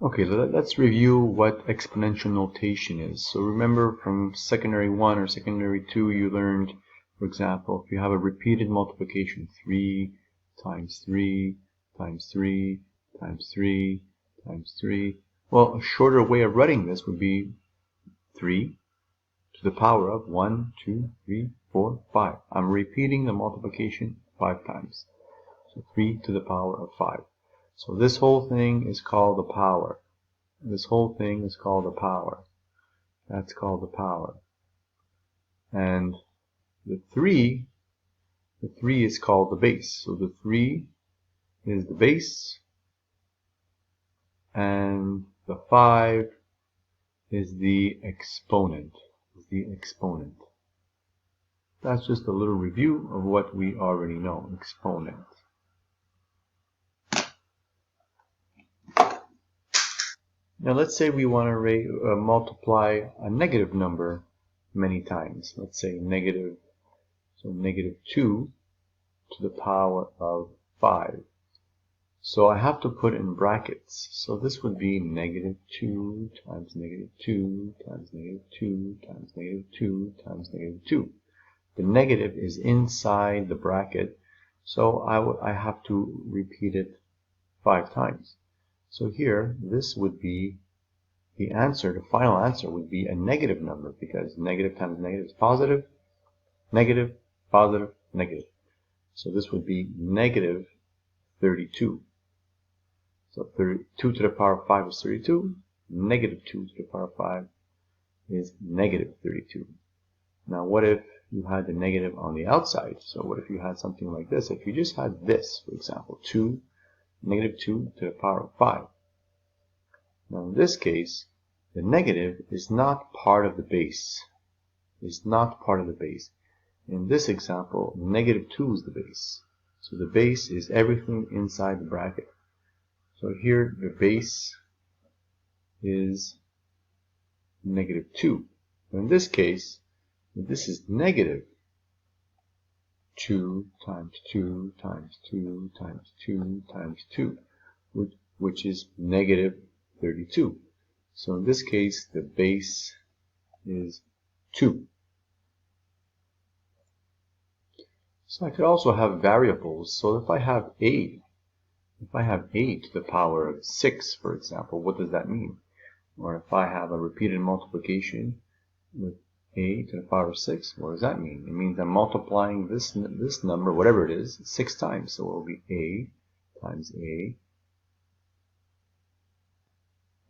Okay, let's review what exponential notation is. So remember from secondary 1 or secondary 2 you learned, for example, if you have a repeated multiplication, 3 times 3 times 3 times 3 times 3. Well, a shorter way of writing this would be 3 to the power of 1, 2, 3, 4, 5. I'm repeating the multiplication 5 times. So 3 to the power of 5. So this whole thing is called the power. This whole thing is called the power. That's called the power. And the 3 is called the base. So the 3 is the base, and the 5 is the exponent. That's just a little review of what we already know, exponent. Now let's say we want to multiply a negative number many times. Let's say negative 2 to the power of 5. So I have to put in brackets. So this would be negative 2 times negative 2 times negative 2 times negative 2 times negative 2. The negative is inside the bracket, so I have to repeat it 5 times. So here, this would be the answer. The final answer would be a negative number, because negative times negative is positive, negative, positive, negative. So this would be negative 32. So 2 to the power of 5 is 32. Negative 2 to the power of 5 is negative 32. Now what if you had the negative on the outside? So what if you had something like this? If you just had this, for example, negative 2 to the power of 5. Now in this case, the negative is not part of the base. It's not part of the base. In this example, negative 2 is the base. So the base is everything inside the bracket. So here the base is negative 2. In this case, this is negative 2 times 2 times 2 times 2 times 2, which is negative 32. So in this case, the base is 2. So I could also have variables. So if I have a to the power of 6, for example, what does that mean? Or if I have a repeated multiplication with a to the power of 6, what does that mean? It means I'm multiplying this number, whatever it is, 6 times. So it will be a times a.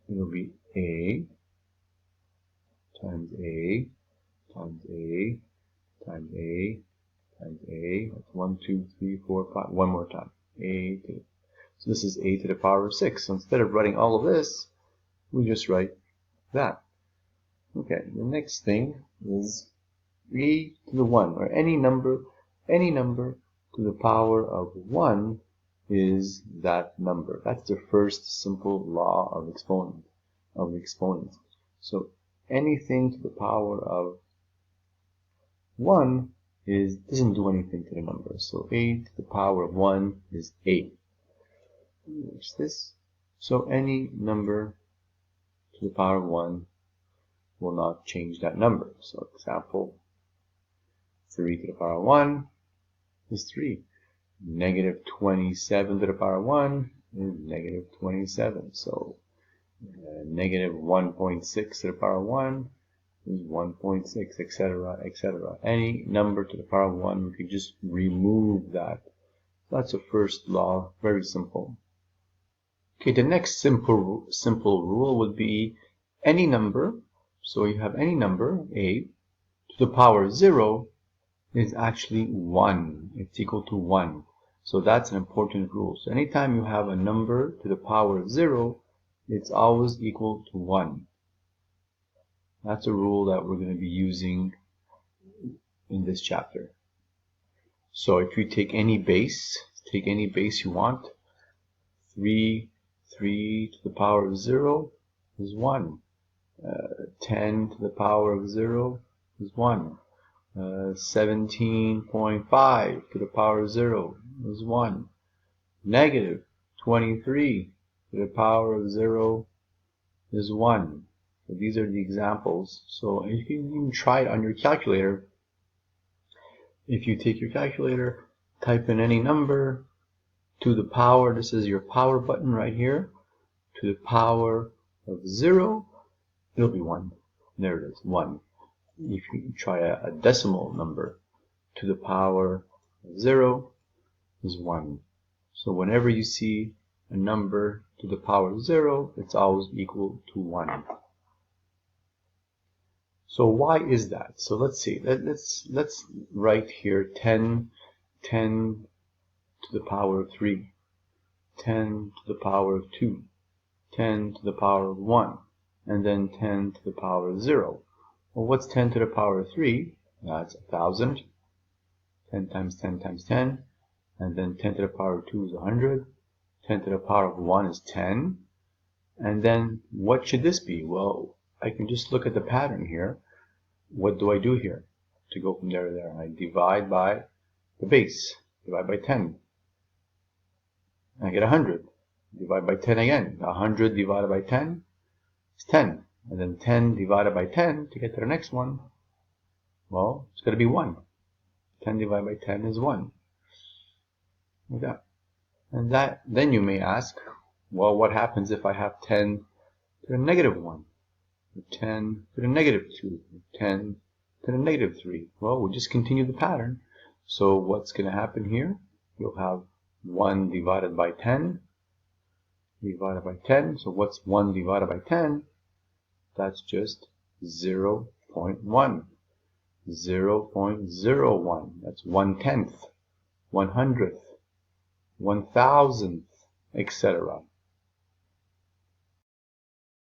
It will be a times a times a times a times a. That's 1, 2, 3, 4, 5. One more time. So this is a to the power of 6. So instead of writing all of this, we just write that. Okay, the next thing is a to the 1, or any number to the power of 1 is that number. That's the first simple law of the exponent. So anything to the power of 1 doesn't do anything to the number. So a to the power of 1 is a. What's this? So any number to the power of 1 will not change that number. So example, 3 to the power of 1 is 3. Negative 27 to the power of 1 is negative 27. So negative 1.6 to the power of 1 is 1.6, etc., etc. Any number to the power of 1, we could just remove that. That's the first law, very simple. Okay, the next simple rule would be any number. So you have any number, a, to the power of 0 is actually 1. It's equal to 1. So that's an important rule. So anytime you have a number to the power of 0, it's always equal to 1. That's a rule that we're going to be using in this chapter. So if you take any base you want, 3 to the power of 0 is 1. 10 to the power of 0 is 1. 17.5 to the power of 0 is 1. Negative 23 to the power of 0 is 1. So these are the examples. So you can even try it on your calculator. If you take your calculator, type in any number to the power, this is your power button right here, to the power of 0, it'll be 1. There it is, 1. If you try a decimal number, to the power of 0 is 1. So whenever you see a number to the power of 0, it's always equal to 1. So why is that? So let's see. Let's write here 10 to the power of 3, 10 to the power of 2, 10 to the power of 1, and then 10 to the power of 0. Well, what's 10 to the power of 3? That's 1,000. 10 times 10 times 10. And then 10 to the power of 2 is 100. 10 to the power of 1 is 10. And then what should this be? Well, I can just look at the pattern here. What do I do here to go from there to there? I divide by the base. Divide by 10. I get 100. Divide by 10 again. 100 divided by 10 is 10. And then 10 divided by 10 to get to the next one. Well, it's going to be 1. 10 divided by 10 is 1. Like that. And then you may ask, well, what happens if I have 10 to the negative 1? Or 10 to the negative 2? Or 10 to the negative 3? Well, we'll just continue the pattern. So what's going to happen here? You'll have 1 divided by 10 divided by 10. So what's 1 divided by 10? That's just 0.1. 0.01. That's 1/10, 1/100th, 1,000th, etc.